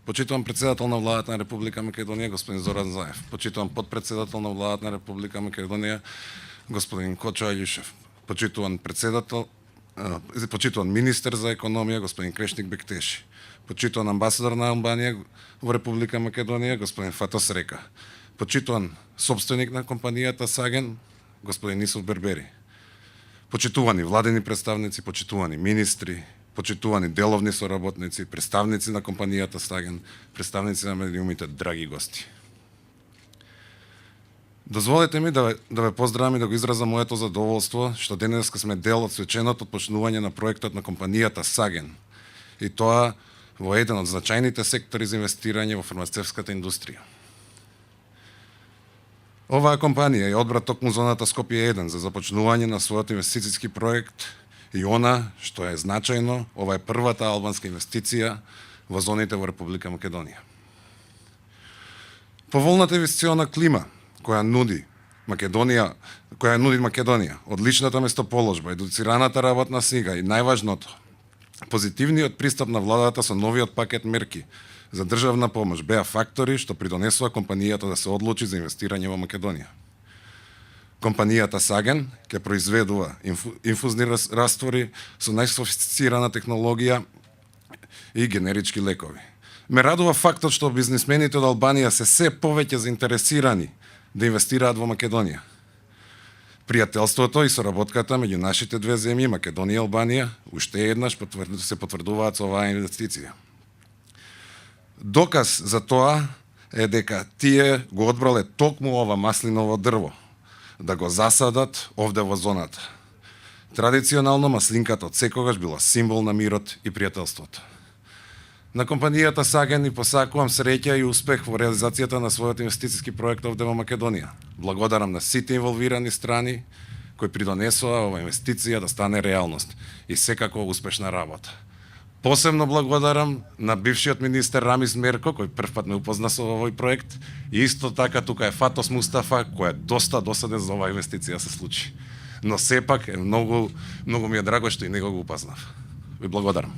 Почитувам председател на владата на Република Македонија, господин Зоран Заев. Почитувам подпредседател на владата на Република Македонија, господин Кочо Ајушев. Почитуван министер за економија, господин Крешник Бектеши. Почитуван амбасадор на Албанија во Република Македонија, господин Фатос Река. Почитуван собственик на компанијата Саген, господин Исов Бербери. Почитувани владени представници, почитувани министри, почитувани деловни соработници, представници на компанијата Саген, представници на медиумите, драги гости. Дозволете ми да ве поздравам и да го изразам моето задоволство што денеска сме дел од свеченото отпочнување на проектот на компанијата Саген, и тоа во еден од значајните сектори за инвестирање во фармацевската индустрија. Оваа компанија ја одбра токму зоната Скопје 1 за започнување на својот инвестициски проект, и она што е значајно, ова е првата албанска инвестиција во зоните во Република Македонија. Поволната инвестициона клима која нуди Македонија, одличната местоположба, едуцираната работна сила и најважното, позитивниот пристап на владата со новиот пакет мерки за државна помош беа фактори што придонесува компанијата да се одлучи за инвестирање во Македонија. Компанијата Саген ќе произведува инфузни раствори со најсофистицирана технологија и генерички лекови. Ме радува фактот што бизнисмените од Албанија се повеќе заинтересирани да инвестираат во Македонија. Пријателството и соработката меѓу нашите две земји, Македонија и Албанија, уште еднаш се потврдуваат со оваа инвестиција. Доказ за тоа е дека тие го одбрале токму ова маслиново дрво да го засадат овде во зоната. Традиционално маслинката од секогаш била символ на мирот и пријателството. На компанијата Саген и посакувам среќа и успех во реализацијата на својот инвестициски проект овде во Македонија. Благодарам на сите инволвирани страни кои придонесоа ова инвестиција да стане реалност и секако успешна работа. Посебно благодарам на бившиот министер Рамис Мерко, кој првпат ме упозна со овој проект, и исто така тука е Фатос Мустафа, кој е доста досаден за оваа инвестиција се случи. Но сепак е многу ми е драго што и него го упознав. Ви благодарам.